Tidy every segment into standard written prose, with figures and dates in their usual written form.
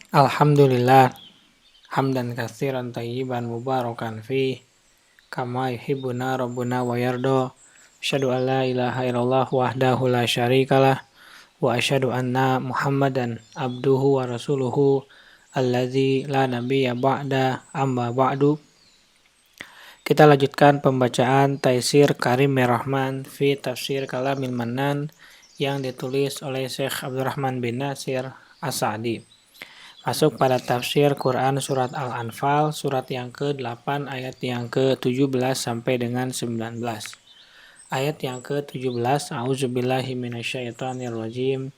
Alhamdulillah, hamdan katsiran tayyiban mubarakan fi kama yuhibbuna rabbuna wa yarda. Asyhadu an la ilaha illallah wahdahu la syarikalah wa asyhadu anna Muhammadan abduhu wa rasuluhu allazi la nabiyya ba'da amma ba'du. Kita lanjutkan pembacaan Taisir Karimir Rahman fi Tafsir Kalamil Mannan yang ditulis oleh Syekh Abdurrahman bin Nasir As-Sa'di. Masuk pada tafsir Quran surat Al-Anfal, surat yang ke-8 ayat yang ke-17 sampai dengan 19. Ayat yang ke-17, A'udzubillahi minasyaitonirrajim.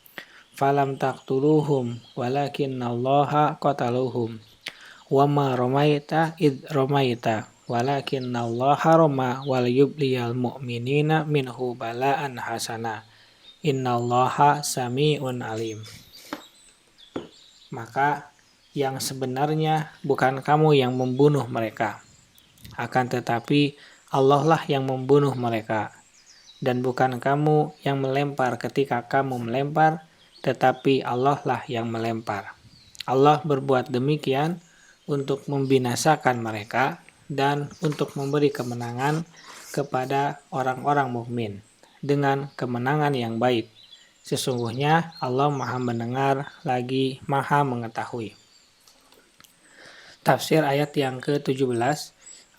Falam taqtuluhum walakinnallaha qataluhum. Wama romaita id romaita walakinnallaha roma wal yubliyal mu'minina minhu bala'an hasana. Innallaha sami'un alim. Maka yang sebenarnya bukan kamu yang membunuh mereka, akan tetapi Allah lah yang membunuh mereka. Dan bukan kamu yang melempar ketika kamu melempar, tetapi Allah lah yang melempar. Allah berbuat demikian untuk membinasakan mereka dan untuk memberi kemenangan kepada orang-orang mukmin dengan kemenangan yang baik. Sesungguhnya Allah Maha mendengar lagi Maha mengetahui. Tafsir ayat yang ke-17,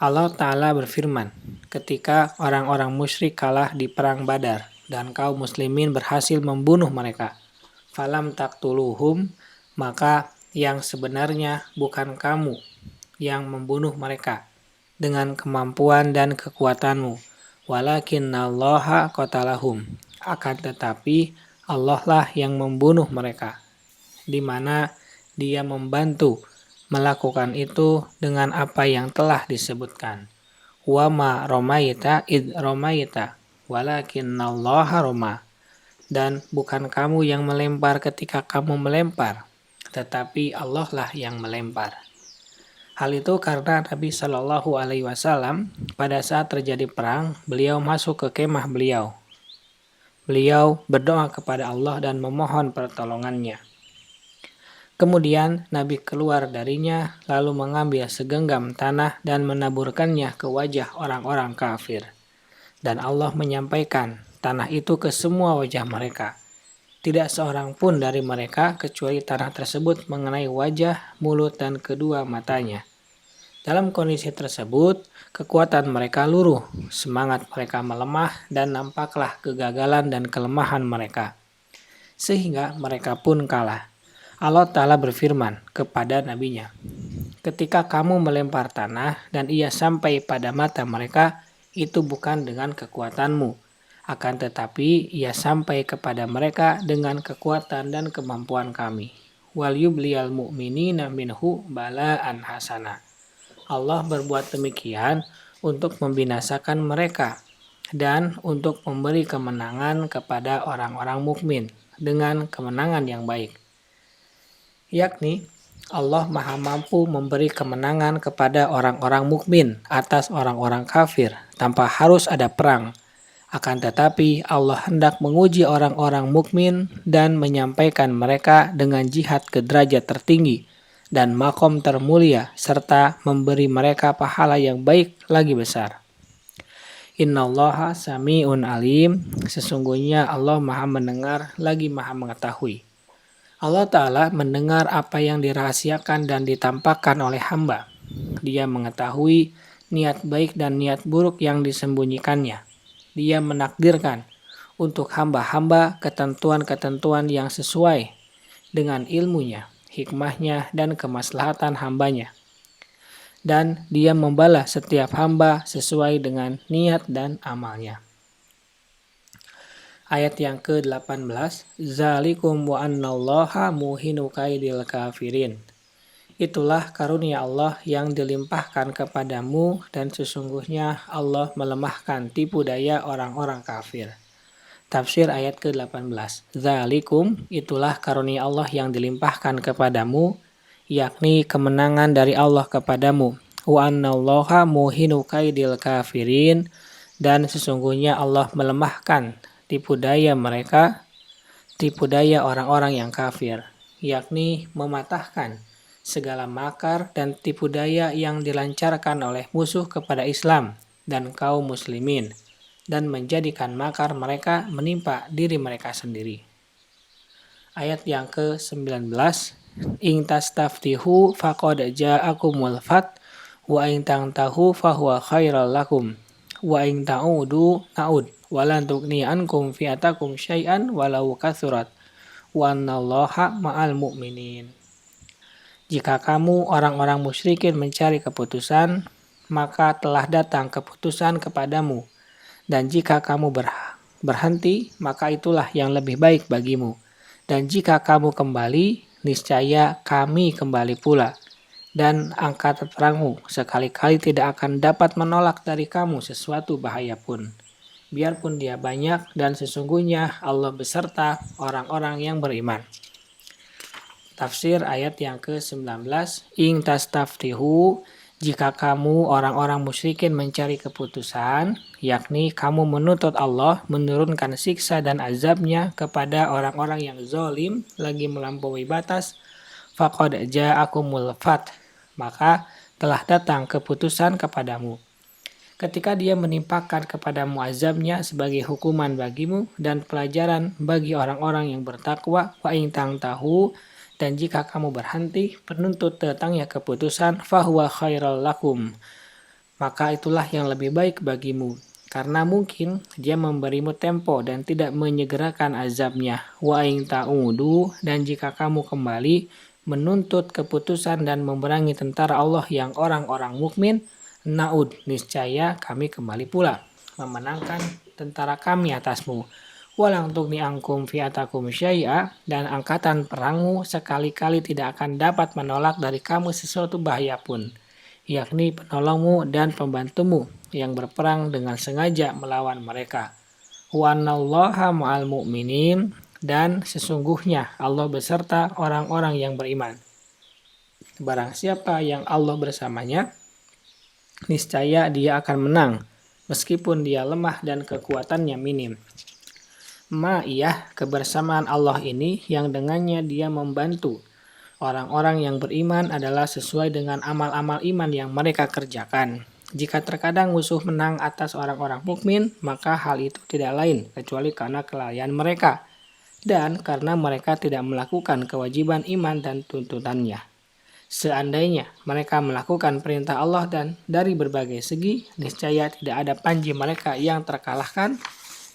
Allah Ta'ala berfirman, ketika orang-orang musyrik kalah di perang Badar dan kaum muslimin berhasil membunuh mereka. Falam taqtuluhum, maka yang sebenarnya bukan kamu yang membunuh mereka dengan kemampuan dan kekuatanmu. Walakinnallaha qatalahum, akan tetapi Allah lah yang membunuh mereka, di mana Dia membantu melakukan itu dengan apa yang telah disebutkan. Wa ma romaita id romaita walakinnallaha roma. Dan bukan kamu yang melempar ketika kamu melempar, tetapi Allah lah yang melempar. Hal itu karena Nabi Shallallahu Alaihi Wasallam pada saat terjadi perang, beliau masuk ke kemah beliau. Beliau berdoa kepada Allah dan memohon pertolongannya. Kemudian Nabi keluar darinya lalu mengambil segenggam tanah dan menaburkannya ke wajah orang-orang kafir. Dan Allah menyampaikan tanah itu ke semua wajah mereka. Tidak seorang pun dari mereka kecuali tanah tersebut mengenai wajah, mulut, dan kedua matanya. Dalam kondisi tersebut, kekuatan mereka luruh, semangat mereka melemah, dan nampaklah kegagalan dan kelemahan mereka. Sehingga mereka pun kalah. Allah Ta'ala berfirman kepada nabinya, ketika kamu melempar tanah dan ia sampai pada mata mereka, itu bukan dengan kekuatanmu, akan tetapi ia sampai kepada mereka dengan kekuatan dan kemampuan kami. Wal yubliyal mu'minina minhu bala'an hasana. Allah berbuat demikian untuk membinasakan mereka dan untuk memberi kemenangan kepada orang-orang mukmin dengan kemenangan yang baik. Yakni Allah Maha mampu memberi kemenangan kepada orang-orang mukmin atas orang-orang kafir tanpa harus ada perang. Akan tetapi Allah hendak menguji orang-orang mukmin dan menyampaikan mereka dengan jihad ke derajat tertinggi dan makom termulia serta memberi mereka pahala yang baik lagi besar. Innallaha sami'un alim, sesungguhnya Allah Maha mendengar lagi Maha mengetahui. Allah Ta'ala mendengar apa yang dirahasiakan dan ditampakkan oleh hamba. Dia mengetahui niat baik dan niat buruk yang disembunyikannya. Dia menakdirkan untuk hamba-hamba ketentuan-ketentuan yang sesuai dengan ilmunya, hikmahnya, dan kemaslahatan hambanya. Dan dia membalas setiap hamba sesuai dengan niat dan amalnya. Ayat yang ke-18, Zalikum wa annallaha muhinu kaidil kafirin. Itulah karunia Allah yang dilimpahkan kepadamu dan sesungguhnya Allah melemahkan tipu daya orang-orang kafir. Tafsir ayat ke-18. Zalikum, itulah karunia Allah yang dilimpahkan kepadamu, yakni kemenangan dari Allah kepadamu. Wa annallaha muhinu kaidil kafirin, dan sesungguhnya Allah melemahkan tipu daya mereka, tipu daya orang-orang yang kafir. yakni mematahkan segala makar dan tipu daya yang dilancarkan oleh musuh kepada Islam dan kaum muslimin, dan menjadikan makar mereka menimpa diri mereka sendiri. Ayat yang ke-19, In tastaftihu faqad ja'akumul fath wa in tantahu fahuwa khairal lakum wa in ta'udu na'ud walan tughni ankum fi'atakum syai'an walau kathurat wa annallaha ma'al mu'minin. Jika kamu orang-orang musyrikin mencari keputusan, maka telah datang keputusan kepadamu. Dan jika kamu berhenti, maka itulah yang lebih baik bagimu. Dan jika kamu kembali, niscaya kami kembali pula. Dan angkatan perangmu sekali-kali tidak akan dapat menolak dari kamu sesuatu bahaya pun. Biarpun dia banyak, dan sesungguhnya Allah beserta orang-orang yang beriman. Tafsir ayat yang ke-19, In tastaftihu, jika kamu orang-orang musyrikin mencari keputusan, yakni kamu menuntut Allah menurunkan siksa dan azabnya kepada orang-orang yang zalim lagi melampaui batas, faqad ja'akumul fath, maka telah datang keputusan kepadamu. Ketika dia menimpakan kepadamu azabnya sebagai hukuman bagimu dan pelajaran bagi orang-orang yang bertakwa, wa in tantahu, dan jika kamu berhenti penuntut datangnya keputusan, fahuwa khairal lakum, maka itulah yang lebih baik bagimu, karena mungkin dia memberimu tempo dan tidak menyegerakan azabnya. Wa in ta'udu, dan jika kamu kembali menuntut keputusan dan memerangi tentara Allah yang orang-orang mukmin, na'ud, niscaya kami kembali pula memenangkan tentara kami atasmu. Walang tughni ankum fi'atakum syai'a, dan angkatan perangmu sekali-kali tidak akan dapat menolak dari kamu sesuatu bahaya pun, yakni penolongmu dan pembantumu yang berperang dengan sengaja melawan mereka. Wa annallaha ma'al mu'minin, dan sesungguhnya Allah beserta orang-orang yang beriman. Barang siapa yang Allah bersamanya, niscaya dia akan menang, meskipun dia lemah dan kekuatannya minim. Ma'iyah, kebersamaan Allah ini yang dengannya dia membantu orang-orang yang beriman adalah sesuai dengan amal-amal iman yang mereka kerjakan. Jika terkadang musuh menang atas orang-orang mukmin, maka hal itu tidak lain kecuali karena kelalaian mereka dan karena mereka tidak melakukan kewajiban iman dan tuntutannya. Seandainya mereka melakukan perintah Allah dan dari berbagai segi, niscaya tidak ada panji mereka yang terkalahkan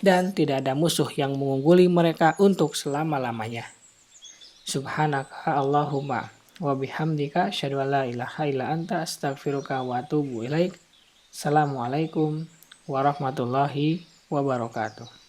dan tidak ada musuh yang mengungguli mereka untuk selama-lamanya. Subhanaka Allahumma wa bihamdika asyhadu an la ilaha illa anta astaghfiruka wa atubu ilaik. Assalamualaikum warahmatullahi wabarakatuh.